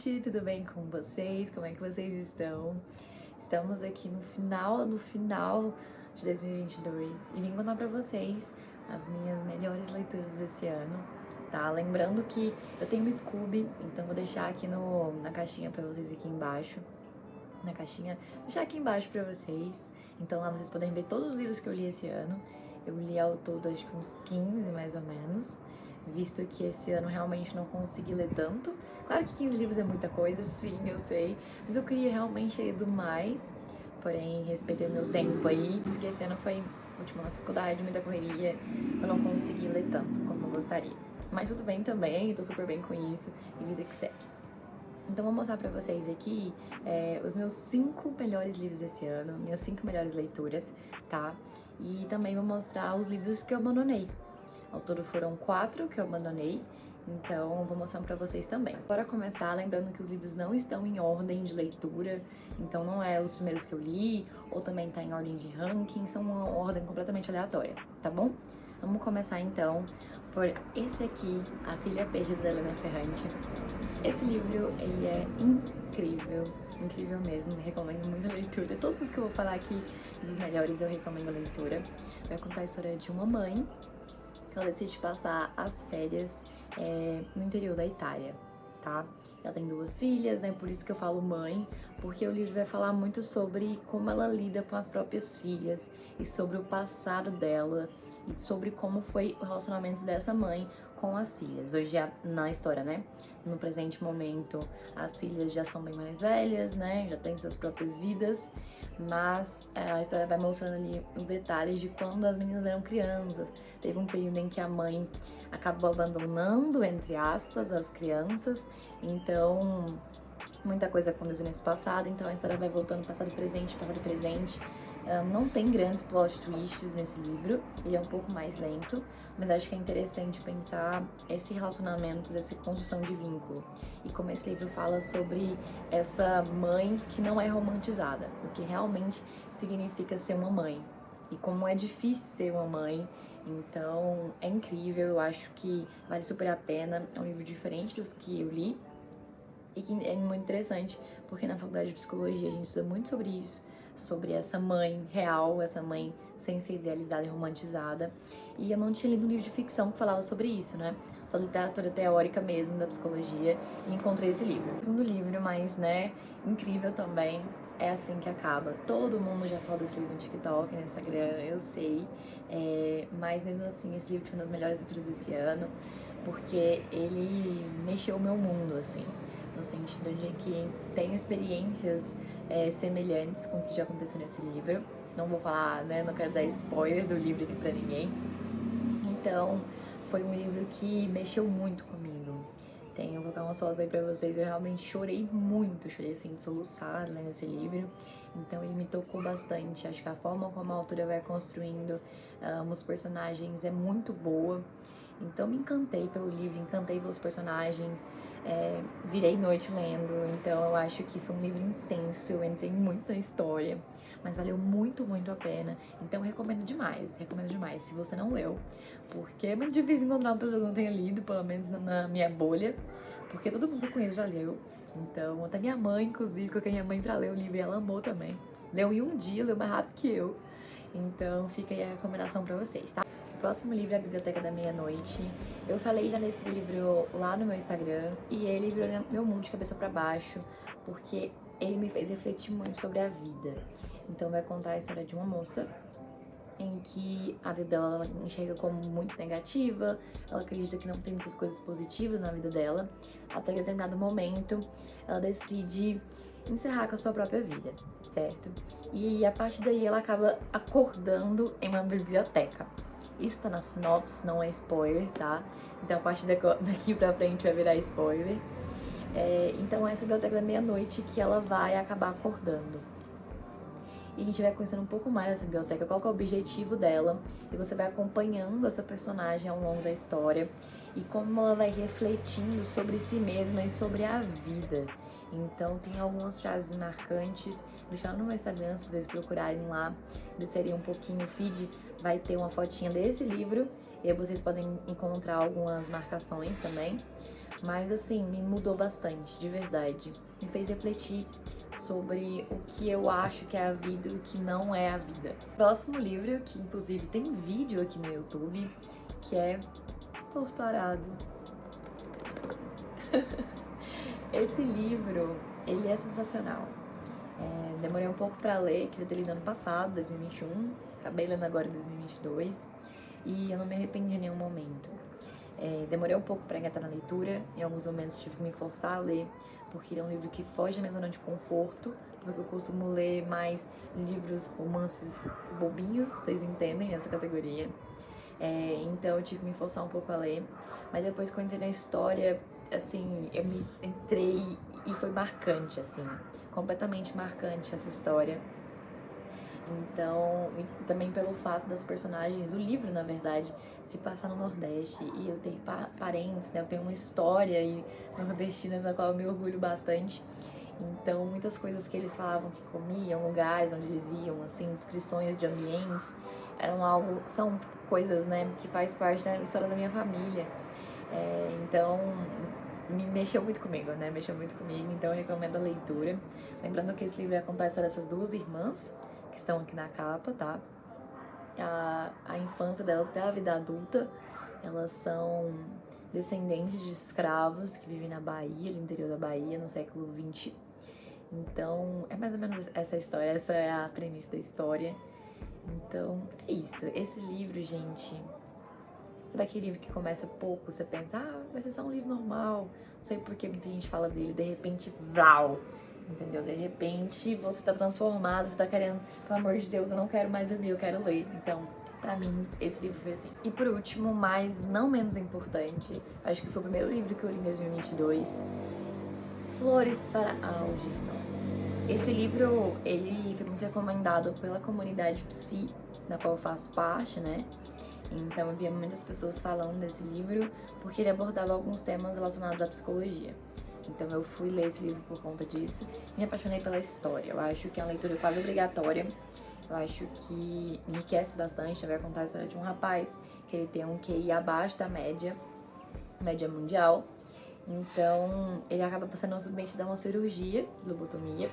gente, tudo bem com vocês? Como é que vocês estão? Estamos aqui no final de 2022 e vim contar pra vocês as minhas melhores leituras desse ano, tá? Lembrando que eu tenho um Scooby, então vou deixar aqui na caixinha pra vocês aqui embaixo, deixar aqui embaixo pra vocês. Então lá vocês podem ver todos os livros que eu li esse ano. Eu li ao todo acho que uns 15 mais ou menos, visto que esse ano realmente não consegui ler tanto. Claro que 15 livros é muita coisa, sim, eu sei, mas eu queria realmente ter lido mais, porém respeitei meu tempo aí, visto que esse ano foi última faculdade, muita correria, eu não consegui ler tanto como eu gostaria. Mas tudo bem também, tô super bem com isso, e vida que segue. Então vou mostrar pra vocês aqui os meus 5 melhores livros desse ano, minhas 5 melhores leituras, tá? E também vou mostrar os livros que eu abandonei. Ao todo foram 4 que eu abandonei, então vou mostrar pra vocês também. Bora começar lembrando que os livros não estão em ordem de leitura, então não é os primeiros que eu li, ou também tá em ordem de ranking, são uma ordem completamente aleatória, tá bom? Vamos começar então por esse aqui, A Filha Perdida da Helena Ferrante. Esse livro, ele é incrível, incrível mesmo, recomendo muito a leitura. Todos os que eu vou falar aqui dos melhores eu recomendo a leitura. Vai contar a história de uma mãe que ela decide passar as férias no interior da Itália, tá? Ela tem 2 filhas, né? Por isso que eu falo mãe, porque o livro vai falar muito sobre como ela lida com as próprias filhas e sobre o passado dela e sobre como foi o relacionamento dessa mãe com as filhas. Hoje, na história, né? No presente momento, as filhas já são bem mais velhas, né? Já têm suas próprias vidas, mas a história vai mostrando ali os detalhes de quando as meninas eram crianças. Teve um período em que a mãe acabou abandonando, entre aspas, as crianças, então muita coisa aconteceu nesse passado, então a história vai voltando passado e presente. Não tem grandes plot twists nesse livro, ele é um pouco mais lento, mas acho que é interessante pensar esse relacionamento, essa construção de vínculo. E como esse livro fala sobre essa mãe que não é romantizada, o que realmente significa ser uma mãe. E como é difícil ser uma mãe, então é incrível, eu acho que vale super a pena, é um livro diferente dos que eu li. E que é muito interessante, porque na faculdade de psicologia a gente estuda muito sobre isso, sobre essa mãe real, essa mãe sem ser idealizada e romantizada. E eu não tinha lido um livro de ficção que falava sobre isso, né? Só literatura teórica mesmo da psicologia, e encontrei esse livro. O segundo livro, mas, né, incrível também, É Assim que Acaba. Todo mundo já fala desse livro no TikTok, no Instagram, eu sei. Mas mesmo assim, esse livro foi uma das melhores leituras desse ano, porque ele mexeu o meu mundo, assim, no sentido de que tenho experiências semelhantes com o que já aconteceu nesse livro. Não vou falar, né, não quero dar spoiler do livro aqui pra ninguém. Então, foi um livro que mexeu muito comigo. Eu vou dar umas fotos aí pra vocês, eu realmente chorei muito, chorei assim de soluçar lendo esse livro. Então ele me tocou bastante, acho que a forma como a autora vai construindo os personagens é muito boa. Então me encantei pelo livro, encantei pelos personagens, virei noite lendo, então eu acho que foi um livro intenso, eu entrei muito na história, mas valeu muito, muito a pena. Então recomendo demais, se você não leu, porque é muito difícil encontrar uma pessoa que não tenha lido, pelo menos na minha bolha, porque todo mundo que eu conheço já leu. Então, até minha mãe, inclusive, coloquei minha mãe pra ler o livro e ela amou também. Leu em um dia, leu mais rápido que eu. Então fica aí a recomendação pra vocês, tá? O próximo livro é A Biblioteca da Meia-Noite. Eu falei já desse livro lá no meu Instagram e ele virou meu mundo de cabeça pra baixo, porque ele me fez refletir muito sobre a vida. Então vai contar a história de uma moça em que a vida dela ela enxerga como muito negativa, ela acredita que não tem muitas coisas positivas na vida dela, até que em determinado momento ela decide encerrar com a sua própria vida, certo? E a partir daí ela acaba acordando em uma biblioteca. Isso tá na sinopse, não é spoiler, tá? Então a partir daqui pra frente vai virar spoiler. Então essa biblioteca da meia-noite que ela vai acabar acordando. E a gente vai conhecendo um pouco mais dessa biblioteca, qual que é o objetivo dela, e você vai acompanhando essa personagem ao longo da história e como ela vai refletindo sobre si mesma e sobre a vida. Então tem algumas frases marcantes, deixar no meu Instagram, se vocês procurarem lá, descerem um pouquinho o feed, vai ter uma fotinha desse livro, e aí vocês podem encontrar algumas marcações também. Mas assim, me mudou bastante, de verdade. Me fez refletir sobre o que eu acho que é a vida e o que não é a vida. Próximo livro, que inclusive tem vídeo aqui no YouTube, que é Torturado. Esse livro, ele é sensacional. Demorei um pouco pra ler, queria ter lido ano passado, 2021, acabei lendo agora em 2022, e eu não me arrependi em nenhum momento. Demorei um pouco pra engatar na leitura, em alguns momentos tive que me forçar a ler, porque ele é um livro que foge da minha zona de conforto, porque eu costumo ler mais livros, romances bobinhos, vocês entendem essa categoria. Então eu tive que me forçar um pouco a ler, mas depois que eu entrei na história, assim, eu me entrei e foi marcante, assim, completamente marcante essa história. Então, e também pelo fato das personagens, o livro, na verdade, se passar no Nordeste e eu tenho parentes, né, eu tenho uma história aí nordestina da qual eu me orgulho bastante. Então, muitas coisas que eles falavam que comiam, lugares onde eles iam, assim, descrições de ambientes, são coisas, né, que faz parte da história da minha família. Então, me mexeu muito comigo, né, então eu recomendo a leitura. Lembrando que esse livro acompanha a história dessas duas irmãs, que estão aqui na capa, tá? A infância delas até a vida adulta, elas são descendentes de escravos que vivem na Bahia, no interior da Bahia, no século XX. Então, é mais ou menos essa história, essa é a premissa da história. Então, é isso. Esse livro, gente, sabe aquele livro que começa pouco, você pensa, vai ser só um livro normal, não sei por que muita gente fala dele, de repente, vrau, entendeu? De repente, você tá transformado, você tá querendo, pelo amor de Deus, eu não quero mais dormir, eu quero ler. Então, pra mim, esse livro foi assim. E por último, mas não menos importante, acho que foi o primeiro livro que eu li em 2022, Flores para Algernon. Esse livro, ele foi muito recomendado pela comunidade Psi, da qual eu faço parte, né? Então eu via muitas pessoas falando desse livro, porque ele abordava alguns temas relacionados à psicologia. Então eu fui ler esse livro por conta disso, me apaixonei pela história. Eu acho que é uma leitura quase obrigatória, eu acho que enriquece bastante. Vai contar a história de um rapaz, que ele tem um QI abaixo da média mundial. Então, ele acaba passando submetido a uma cirurgia, lobotomia,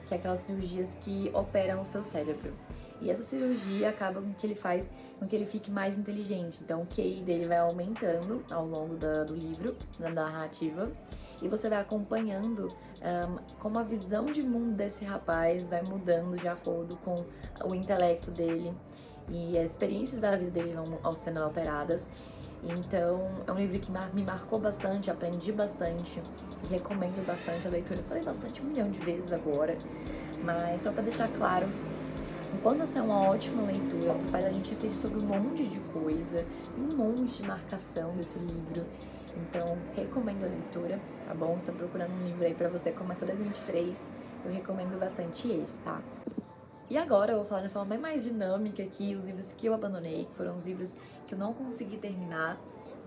que é aquelas cirurgias que operam o seu cérebro. E essa cirurgia acaba com que ele faz com que ele fique mais inteligente. Então, o QI dele vai aumentando ao longo do livro, da narrativa, e você vai acompanhando como a visão de mundo desse rapaz vai mudando de acordo com o intelecto dele, e as experiências da vida dele vão sendo alteradas. Então, é um livro que me marcou bastante, aprendi bastante e recomendo bastante a leitura. Eu falei bastante 1 milhão de vezes agora, mas só para deixar claro, enquanto essa é uma ótima leitura, que faz a gente refletir sobre um monte de coisa, e um monte de marcação desse livro. Então, recomendo a leitura, tá bom? Você tá procurando um livro aí pra você começar 2023, eu recomendo bastante esse, tá? E agora eu vou falar de forma bem mais dinâmica aqui os livros que eu abandonei, que foram os livros que eu não consegui terminar,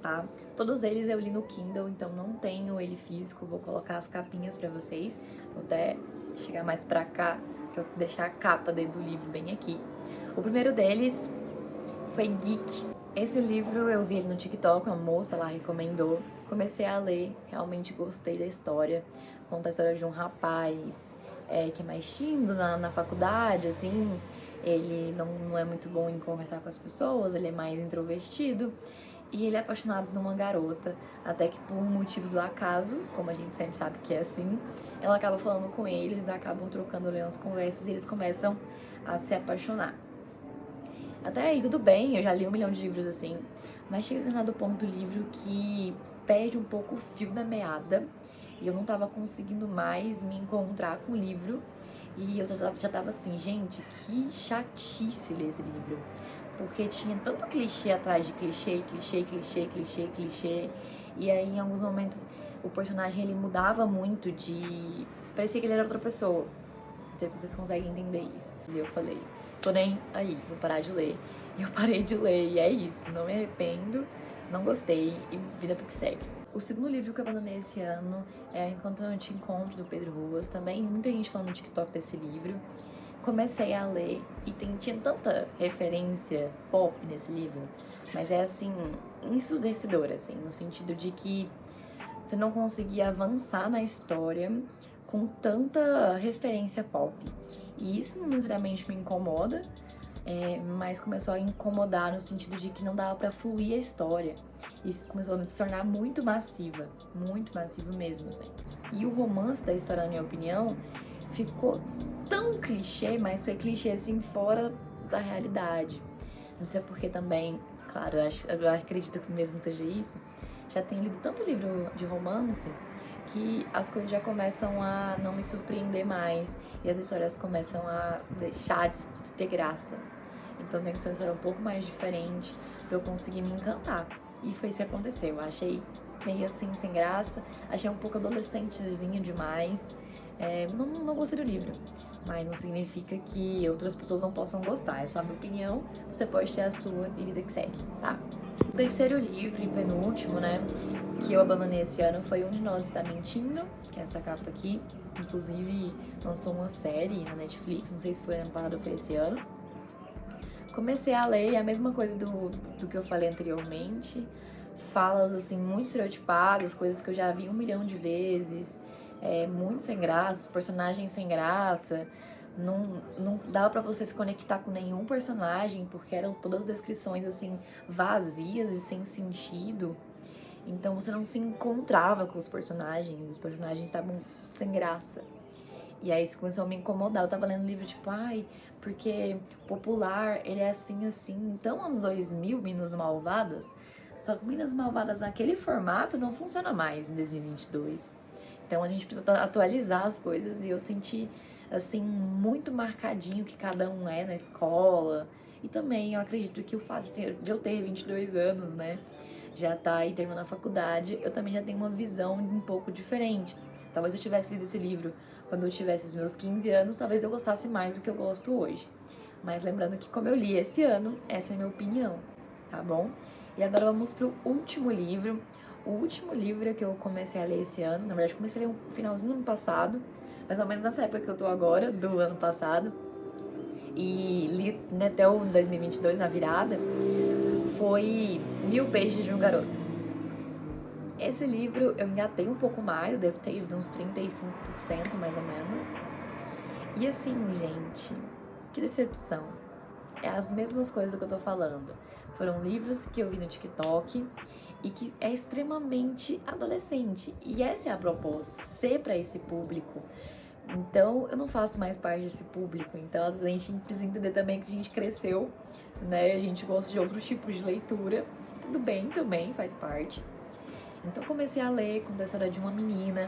tá? Todos eles eu li no Kindle, então não tenho ele físico, vou colocar as capinhas pra vocês, vou até chegar mais pra cá, pra deixar a capa dentro do livro bem aqui. O primeiro deles foi Geek. Esse livro eu vi ele no TikTok, uma moça lá recomendou, comecei a ler, realmente gostei da história. Conta a história de um rapaz que é mais tímido na faculdade, assim, ele não é muito bom em conversar com as pessoas, ele é mais introvertido, e ele é apaixonado numa garota, até que por um motivo do acaso, como a gente sempre sabe que é assim, ela acaba falando com ele, eles acabam trocando ali umas conversas e eles começam a se apaixonar. Até aí tudo bem, eu já li 1 milhão de livros assim, mas chega a determinado ponto do livro que perde um pouco o fio da meada, e eu não tava conseguindo mais me encontrar com o livro, e eu já tava assim, gente, que chatice ler esse livro, porque tinha tanto clichê atrás de clichê, e aí em alguns momentos o personagem ele mudava muito parecia que ele era outra pessoa. Não sei se vocês conseguem entender isso. E eu falei, tô nem aí, vou parar de ler. E eu parei de ler, e é isso, não me arrependo, não gostei, e vida que segue. O segundo livro que eu abandonei esse ano é Enquanto Eu Te Encontro, do Pedro Ruas. Também muita gente falando no TikTok desse livro. Comecei a ler e tinha tanta referência pop nesse livro, mas é assim, ensurdecedora, assim, no sentido de que você não conseguir avançar na história com tanta referência pop. E isso não necessariamente me incomoda, mas começou a incomodar no sentido de que não dava pra fluir a história. Isso começou a se tornar muito massivo mesmo, assim. E o romance da história, na minha opinião, ficou tão clichê, mas foi clichê assim fora da realidade. Não sei porque também, claro, eu acredito que mesmo seja isso. Já tenho lido tanto livro de romance que as coisas já começam a não me surpreender mais e as histórias começam a deixar de ter graça. Então tem que ser uma história um pouco mais diferente pra eu conseguir me encantar. E foi isso que aconteceu. Eu achei meio assim, sem graça, achei um pouco adolescentezinho demais. Não gostei do livro, mas não significa que outras pessoas não possam gostar. É só a minha opinião, você pode ter a sua e vida que segue, tá? O terceiro livro e penúltimo, né, que eu abandonei esse ano foi Um de Nós Está Mentindo, que é essa capa aqui. Inclusive, lançou uma série na Netflix, não sei se foi ano passado ou foi esse ano. Comecei a ler, a mesma coisa do que eu falei anteriormente. Falas, assim, muito estereotipadas, coisas que eu já vi 1 milhão de vezes. Muito sem graça, personagens sem graça. Não dava pra você se conectar com nenhum personagem, porque eram todas descrições, assim, vazias e sem sentido. Então você não se encontrava com os personagens estavam sem graça. E aí isso começou a me incomodar. Eu tava lendo livro tipo, porque popular, ele é assim, assim. Então, anos 2000, Meninas Malvadas. Só que Meninas Malvadas naquele formato não funciona mais em 2022. Então a gente precisa atualizar as coisas e eu senti, assim, muito marcadinho que cada um é na escola. E também eu acredito que o fato de eu ter 22 anos, né, já tá aí terminando a faculdade, eu também já tenho uma visão um pouco diferente. Talvez se eu tivesse lido esse livro quando eu tivesse os meus 15 anos, talvez eu gostasse mais do que eu gosto hoje. Mas lembrando que como eu li esse ano, essa é a minha opinião, tá bom? E agora vamos pro último livro. O último livro que eu comecei a ler esse ano, na verdade comecei a ler no finalzinho do ano passado, mais ou menos nessa época que eu tô agora, do ano passado, e li, né, até o 2022, na virada, foi Mil Beijos de um Garoto. Esse livro eu engatei um pouco mais, eu devo ter ido uns 35% mais ou menos. E assim, gente, que decepção. É as mesmas coisas que eu tô falando. Foram livros que eu vi no TikTok e que é extremamente adolescente. E essa é a proposta, ser pra esse público. Então, eu não faço mais parte desse público. Então, a gente precisa entender também que a gente cresceu, né? A gente gosta de outros tipos de leitura. Tudo bem também, faz parte. Então comecei a ler, conta a história de uma menina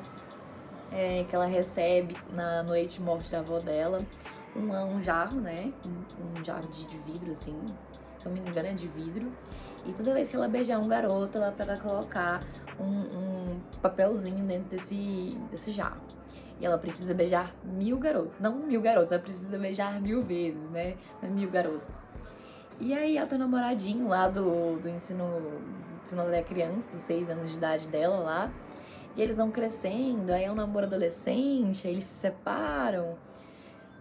que ela recebe na noite de morte da avó dela um jarro, né? Um jarro de vidro, assim, se eu não me engano é de vidro. E toda vez que ela beijar um garoto, ela para colocar um papelzinho dentro desse jarro. E ela precisa beijar 1000 garotos. Não 1000 garotos, ela precisa beijar 1000 vezes, né? Não é 1000 garotos. E aí ela tem um namoradinho lá do ensino, quando ela é criança, dos 6 anos de idade dela lá. E eles vão crescendo, aí é um namoro adolescente, aí eles se separam.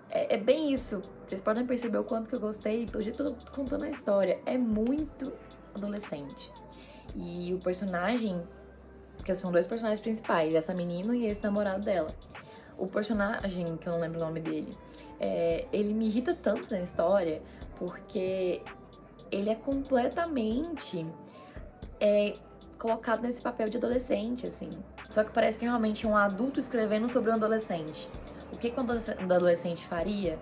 É bem isso. Vocês podem perceber o quanto que eu gostei, pelo jeito que eu tô contando a história. É muito adolescente. E o personagem, que são 2 personagens principais, essa menina e esse namorado dela. O personagem, que eu não lembro o nome dele, ele me irrita tanto na história, porque ele é completamente colocado nesse papel de adolescente, assim. Só que parece que realmente é um adulto escrevendo sobre um adolescente. O que um adolescente faria?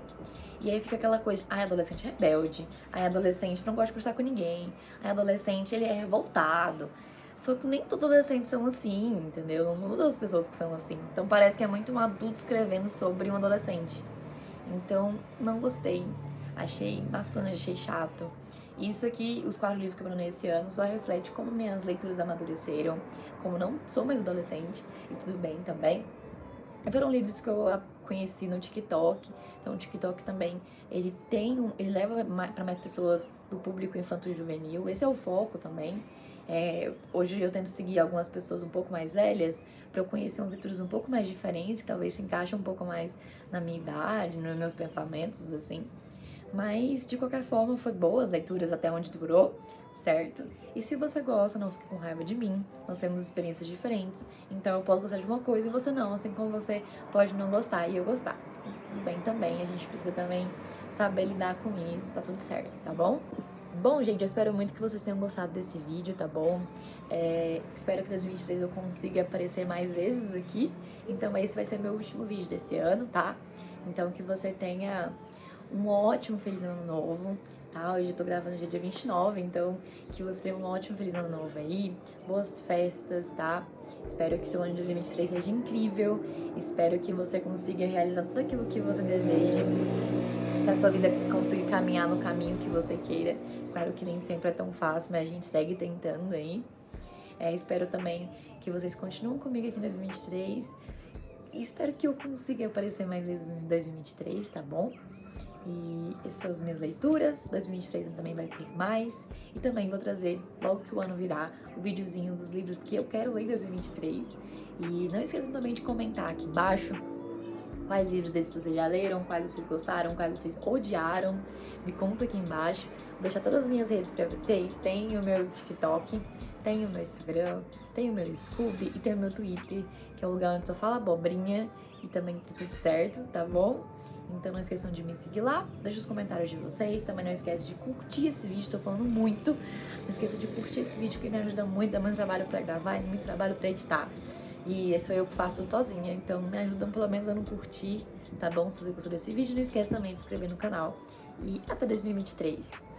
E aí fica aquela coisa, adolescente é rebelde, adolescente não gosta de conversar com ninguém, adolescente ele é revoltado. Só que nem todos os adolescentes são assim, entendeu? Não são todas as pessoas que são assim. Então parece que é muito um adulto escrevendo sobre um adolescente. Então, não gostei. Achei bastante, achei chato. Isso aqui, os 4 livros que eu abandonei esse ano, só reflete como minhas leituras amadureceram, como não sou mais adolescente, e tudo bem também. Foram livros que eu conheci no TikTok, então o TikTok também, ele leva para mais pessoas do público infanto-juvenil, esse é o foco também. Hoje eu tento seguir algumas pessoas um pouco mais velhas, para eu conhecer uns leituras um pouco mais diferentes, que talvez se encaixem um pouco mais na minha idade, nos meus pensamentos, assim. Mas, de qualquer forma, foi boas leituras até onde durou, certo? E se você gosta, não fique com raiva de mim, nós temos experiências diferentes, então eu posso gostar de uma coisa e você não, assim como você pode não gostar e eu gostar. Tudo bem também, a gente precisa também saber lidar com isso, tá tudo certo, tá bom? Bom, gente, eu espero muito que vocês tenham gostado desse vídeo, tá bom? Espero que em 2023 eu consiga aparecer mais vezes aqui. Então esse vai ser meu último vídeo desse ano, tá? Então que você tenha um ótimo Feliz Ano Novo, tá? Hoje eu tô gravando dia 29, então que você tenha um ótimo Feliz Ano Novo aí. Boas festas, tá? Espero que seu ano de 2023 seja incrível. Espero que você consiga realizar tudo aquilo que você deseja. Que a sua vida consiga caminhar no caminho que você queira. Claro que nem sempre é tão fácil, mas a gente segue tentando aí. Espero também que vocês continuem comigo aqui em 2023. E espero que eu consiga aparecer mais vezes em 2023, tá bom? E essas são as minhas leituras. 2023 também vai ter mais. E também vou trazer, logo que o ano virar, o videozinho dos livros que eu quero ler em 2023. E não esqueçam também de comentar aqui embaixo quais livros desses vocês já leram, quais vocês gostaram, quais vocês odiaram. Me conta aqui embaixo. Vou deixar todas as minhas redes pra vocês. Tem o meu TikTok, tem o meu Instagram, tem o meu Scooby e tem o meu Twitter, que é o lugar onde eu falo abobrinha e também tá tudo certo, tá bom? Então não esqueçam de me seguir lá, deixa os comentários de vocês. Também não esquece de curtir esse vídeo, tô falando muito. Não esqueça de curtir esse vídeo que me ajuda muito, dá muito trabalho pra gravar e muito trabalho pra editar. E esse sou eu que faço tudo sozinha, então me ajudam pelo menos a não curtir, tá bom? Se você gostou desse vídeo, não esquece também de se inscrever no canal. E até 2023!